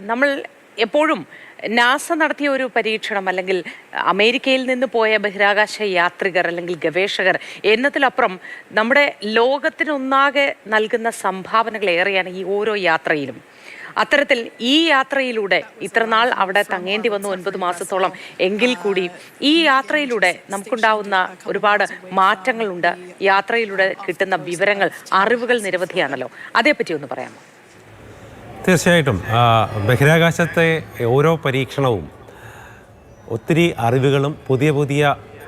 നമ്മൾ എപ്പോഴും നാസ നടത്തിയ ഒരു പരീക്ഷണം അല്ലെങ്കിൽ അമേരിക്കയിൽ നിന്ന് പോയ ബഹിരാകാശ യാത്രികർ അല്ലെങ്കിൽ ഗവേഷകർ എന്നതിലപ്പുറം നമ്മുടെ ലോകത്തിനൊന്നാകെ നൽകുന്ന സംഭാവനകൾ ഏറെയാണ് ഈ ഓരോ യാത്രയിലും. അത്തരത്തിൽ ഈ യാത്രയിലൂടെ ഇത്രനാൾ അവിടെ തങ്ങേണ്ടി വന്നു 9 മാസത്തോളം എങ്കിൽ കൂടി ഈ യാത്രയിലൂടെ നമുക്കുണ്ടാവുന്ന ഒരുപാട് മാറ്റങ്ങളുണ്ട്. യാത്രയിലൂടെ കിട്ടുന്ന വിവരങ്ങൾ, അറിവുകൾ നിരവധിയാണല്ലോ. അതേപ്പറ്റി ഒന്ന് പറയാമോ? തീർച്ചയായിട്ടും ബഹിരാകാശത്തെ ഓരോ പരീക്ഷണവും ഒത്തിരി അറിവുകളും പുതിയ പുതിയ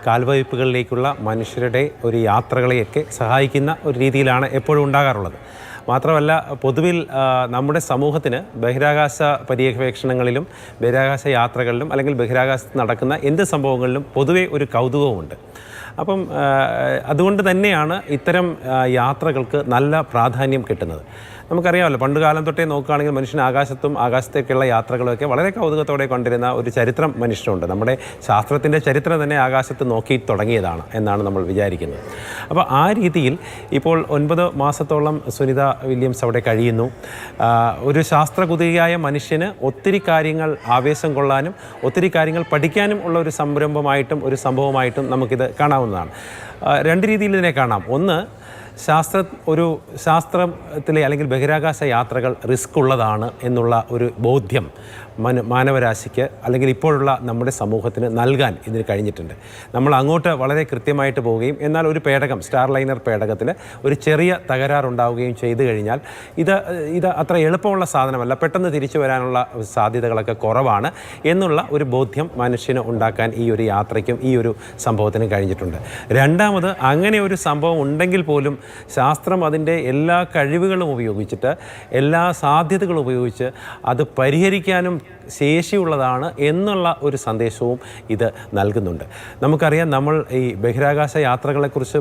കാൽവയ്പ്പുകളിലേക്കുള്ള മനുഷ്യരുടെ ഒരു യാത്രകളെയൊക്കെ സഹായിക്കുന്ന ഒരു രീതിയിലാണ് എപ്പോഴും ഉണ്ടാകാറുള്ളത്. മാത്രമല്ല, പൊതുവിൽ നമ്മുടെ സമൂഹത്തിന് ബഹിരാകാശ പര്യവേക്ഷണങ്ങളിലും ബഹിരാകാശ യാത്രകളിലും അല്ലെങ്കിൽ ബഹിരാകാശത്ത് നടക്കുന്ന എന്ത് സംഭവങ്ങളിലും പൊതുവെ ഒരു കൗതുകവുമുണ്ട്. അപ്പം അതുകൊണ്ട് തന്നെയാണ് ഇത്തരം യാത്രകൾക്ക് നല്ല പ്രാധാന്യം കിട്ടുന്നത്. നമുക്കറിയാമല്ലോ, പണ്ട് കാലം തൊട്ടേ നോക്കുകയാണെങ്കിൽ മനുഷ്യൻ ആകാശത്തും ആകാശത്തേക്കുള്ള യാത്രകളൊക്കെ വളരെ കൗതുകത്തോടെ കൊണ്ടിരുന്ന ഒരു ചരിത്രം മനുഷ്യനുണ്ട്. നമ്മുടെ ശാസ്ത്രത്തിൻ്റെ ചരിത്രം തന്നെ ആകാശത്ത് നോക്കി തുടങ്ങിയതാണ് എന്നാണ് നമ്മൾ വിചാരിക്കുന്നത്. അപ്പോൾ ആ രീതിയിൽ ഇപ്പോൾ 9 മാസത്തോളം സുനിത വില്യംസ് അവിടെ കഴിയുന്നു. ഒരു ശാസ്ത്രകുതിയായ മനുഷ്യന് ഒത്തിരി കാര്യങ്ങൾ ആവേശം കൊള്ളാനും ഒത്തിരി കാര്യങ്ങൾ പഠിക്കാനും ഉള്ള ഒരു സംരംഭമായിട്ടും ഒരു സംഭവമായിട്ടും നമുക്കിത് കാണാവുന്നതാണ്. 2 രീതിയിൽ ഇതിനെ കാണാം. ഒന്ന്, ശാസ്ത്രത്തിലെ അല്ലെങ്കിൽ ബഹിരാകാശ യാത്രകൾ റിസ്ക് ഉള്ളതാണ് എന്നുള്ള ഒരു ബോധ്യം മാനവരാശിക്ക് അല്ലെങ്കിൽ ഇപ്പോഴുള്ള നമ്മുടെ സമൂഹത്തിന് നൽകാൻ ഇതിന് കഴിഞ്ഞിട്ടുണ്ട്. നമ്മൾ അങ്ങോട്ട് വളരെ കൃത്യമായിട്ട് പോവുകയും എന്നാൽ ഒരു പേടകം, സ്റ്റാർ ലൈനർ പേടകത്തിൽ ഒരു ചെറിയ തകരാറുണ്ടാവുകയും ചെയ്തു കഴിഞ്ഞാൽ ഇത് അത്ര എളുപ്പമുള്ള സാധനമല്ല, പെട്ടെന്ന് തിരിച്ചു വരാനുള്ള സാധ്യതകളൊക്കെ കുറവാണ് എന്നുള്ള ഒരു ബോധ്യം മനുഷ്യന് ഉണ്ടാക്കാൻ ഈ ഒരു യാത്രയ്ക്കും ഈ ഒരു സംഭവത്തിനും കഴിഞ്ഞിട്ടുണ്ട്. രണ്ടാമത്, അങ്ങനെ ഒരു സംഭവം ഉണ്ടെങ്കിൽ പോലും ശാസ്ത്രം അതിൻ്റെ എല്ലാ കഴിവുകളും ഉപയോഗിച്ചിട്ട് എല്ലാ സാധ്യതകളും ഉപയോഗിച്ച് അത് പരിഹരിക്കാനും ശേഷിയുള്ളതാണ് എന്നുള്ള ഒരു സന്ദേശവും ഇത് നൽകുന്നുണ്ട്. നമുക്കറിയാം, നമ്മൾ ഈ ബഹിരാകാശ യാത്രകളെക്കുറിച്ച്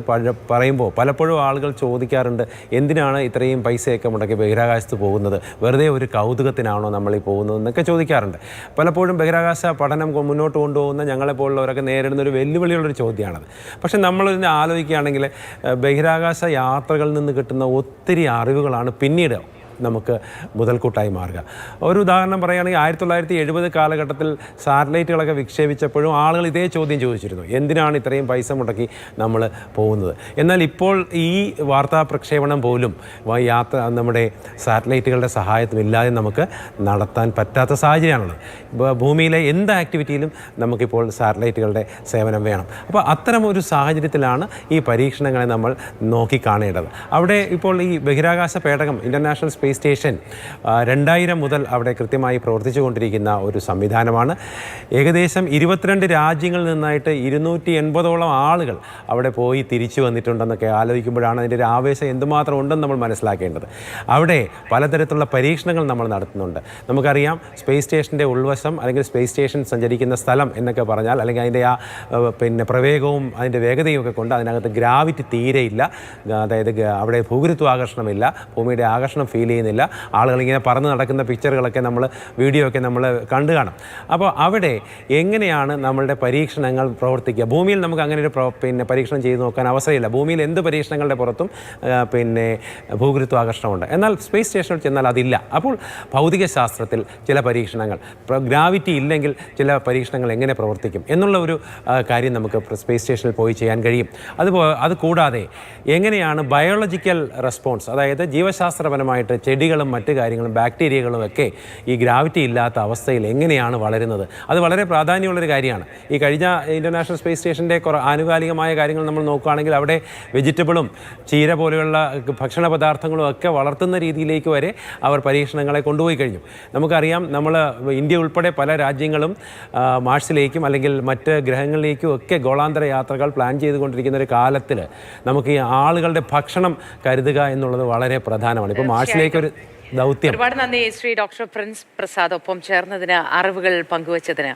പറയുമ്പോൾ പലപ്പോഴും ആളുകൾ ചോദിക്കാറുണ്ട്, എന്തിനാണ് ഇത്രയും പൈസയൊക്കെ മുടക്കി ബഹിരാകാശത്ത് പോകുന്നത്, വെറുതെ ഒരു കൗതുകത്തിനാണോ നമ്മൾ ഈ പോകുന്നതെന്നൊക്കെ ചോദിക്കാറുണ്ട്. പലപ്പോഴും ബഹിരാകാശ പഠനം മുന്നോട്ട് കൊണ്ടുപോകുന്ന ഞങ്ങളെപ്പോലുള്ളവരൊക്കെ നേരിടുന്ന ഒരു വെല്ലുവിളിയുള്ളൊരു ചോദ്യമാണത്. പക്ഷെ നമ്മളിതിനെ ആലോചിക്കുകയാണെങ്കിൽ ബഹിരാകാശ യാത്രകളിൽ നിന്ന് കിട്ടുന്ന ഒത്തിരി അറിവുകളാണ് പിന്നീട് നമുക്ക് മുതൽക്കൂട്ടായി മാറുക. ഒരു ഉദാഹരണം പറയുകയാണെങ്കിൽ 1970 കാലഘട്ടത്തിൽ സാറ്റലൈറ്റുകളൊക്കെ വിക്ഷേപിച്ചപ്പോഴും ആളുകൾ ഇതേ ചോദ്യം ചോദിച്ചിരുന്നു, എന്തിനാണ് ഇത്രയും പൈസ മുടക്കി നമ്മൾ പോകുന്നത്. എന്നാൽ ഇപ്പോൾ ഈ വാർത്താ പ്രക്ഷേപണം പോലും നമ്മുടെ സാറ്റലൈറ്റുകളുടെ സഹായത്തിനില്ലാതെ നമുക്ക് നടത്താൻ പറ്റാത്ത സാഹചര്യമാണുള്ളത്. ഭൂമിയിലെ എന്ത് ആക്ടിവിറ്റിയിലും നമുക്കിപ്പോൾ സാറ്റലൈറ്റുകളുടെ സേവനം വേണം. അപ്പോൾ അത്തരം ഒരു സാഹചര്യത്തിലാണ് ഈ പരീക്ഷണങ്ങളെ നമ്മൾ നോക്കിക്കാണേണ്ടത്. അവിടെ ഇപ്പോൾ ഈ ബഹിരാകാശ പേടകം, ഇൻ്റർനാഷണൽ സ്പേസ് സ്റ്റേഷൻ 2000 മുതൽ അവിടെ കൃത്യമായി പ്രവർത്തിച്ചു കൊണ്ടിരിക്കുന്ന ഒരു സംവിധാനമാണ്. ഏകദേശം 22 രാജ്യങ്ങളിൽ നിന്നായിട്ട് 280ഓളം ആളുകൾ അവിടെ പോയി തിരിച്ചു വന്നിട്ടുണ്ടെന്നൊക്കെ ആലോചിക്കുമ്പോഴാണ് അതിൻ്റെ ഒരു ആവേശം എന്തുമാത്രം ഉണ്ടെന്ന് നമ്മൾ മനസ്സിലാക്കേണ്ടത്. അവിടെ പലതരത്തിലുള്ള പരീക്ഷണങ്ങൾ നമ്മൾ നടത്തുന്നുണ്ട്. നമുക്കറിയാം, സ്പേസ് സ്റ്റേഷൻ്റെ ഉൾവശം അല്ലെങ്കിൽ സ്പേസ് സ്റ്റേഷൻ സഞ്ചരിക്കുന്ന സ്ഥലം എന്നൊക്കെ പറഞ്ഞാൽ, അല്ലെങ്കിൽ അതിൻ്റെ ആ പ്രവേഗവും അതിൻ്റെ വേഗതയും ഒക്കെ കൊണ്ട് അതിനകത്ത് ഗ്രാവിറ്റി തീരെയില്ല. അതായത് അവിടെ ഭൂഗുരുത്വാകർഷണമില്ല, ഭൂമിയുടെ ആകർഷണം ഫീൽ ചെയ്യുന്നില്ല. ആളുകളിങ്ങനെ പറന്ന് നടക്കുന്ന പിക്ചറുകളൊക്കെ വീഡിയോ ഒക്കെ നമ്മൾ കണ്ടു കാണും. അപ്പോൾ അവിടെ എങ്ങനെയാണ് നമ്മളുടെ പരീക്ഷണങ്ങൾ പ്രവർത്തിക്കുക? ഭൂമിയിൽ നമുക്ക് അങ്ങനെ ഒരു പരീക്ഷണം ചെയ്ത് നോക്കാൻ അവസരമില്ല. ഭൂമിയിൽ എന്ത് പരീക്ഷണങ്ങളുടെ പുറത്തും ഭൂഗുരുത്വാകർഷണമുണ്ട്. എന്നാൽ സ്പേസ് സ്റ്റേഷനിൽ ചെന്നാൽ അതില്ല. അപ്പോൾ ഭൗതിക ശാസ്ത്രത്തിൽ ചില പരീക്ഷണങ്ങൾ, ഗ്രാവിറ്റി ഇല്ലെങ്കിൽ ചില പരീക്ഷണങ്ങൾ എങ്ങനെ പ്രവർത്തിക്കും എന്നുള്ള ഒരു കാര്യം നമുക്ക് സ്പേസ് സ്റ്റേഷനിൽ പോയി ചെയ്യാൻ കഴിയും. അത് കൂടാതെ എങ്ങനെയാണ് ബയോളജിക്കൽ റെസ്പോൺസ്, അതായത് ജീവശാസ്ത്രപരമായിട്ട് ചെടികളും മറ്റു കാര്യങ്ങളും ബാക്ടീരിയകളും ഒക്കെ ഈ ഗ്രാവിറ്റി ഇല്ലാത്ത അവസ്ഥയിൽ എങ്ങനെയാണ് വളരുന്നത്, അത് വളരെ പ്രാധാന്യമുള്ളൊരു കാര്യമാണ്. ഈ കഴിഞ്ഞ ഇൻ്റർനാഷണൽ സ്പേസ് സ്റ്റേഷൻ്റെ ആനുകാലികമായ കാര്യങ്ങൾ നമ്മൾ നോക്കുകയാണെങ്കിൽ അവിടെ വെജിറ്റബിളും ചീര പോലെയുള്ള ഭക്ഷണ പദാർത്ഥങ്ങളും ഒക്കെ വളർത്തുന്ന രീതിയിലേക്ക് വരെ അവർ പരീക്ഷണങ്ങളെ കൊണ്ടുപോയി കഴിഞ്ഞു. നമുക്കറിയാം, നമ്മൾ ഇന്ത്യ ഉൾപ്പെടെ പല രാജ്യങ്ങളും മാർസിലേക്കും അല്ലെങ്കിൽ മറ്റ് ഗ്രഹങ്ങളിലേക്കും ഒക്കെ ഗോളാന്തര യാത്രകൾ പ്ലാൻ ചെയ്തുകൊണ്ടിരിക്കുന്ന ഒരു കാലത്തിൽ നമുക്ക് ഈ ആളുകളുടെ ഭക്ഷണം കരുതുക എന്നുള്ളത് വളരെ പ്രധാനമാണ്. ഇപ്പോൾ മാർസിലേക്ക് ഒരു ദൗത്യം. ഒരുപാട് നന്ദി ശ്രീ ഡോക്ടർ പ്രിൻസ് പ്രസാദ്, ഒപ്പം ചേർന്നതിന്, അറിവുകൾ പങ്കുവച്ചതിന്.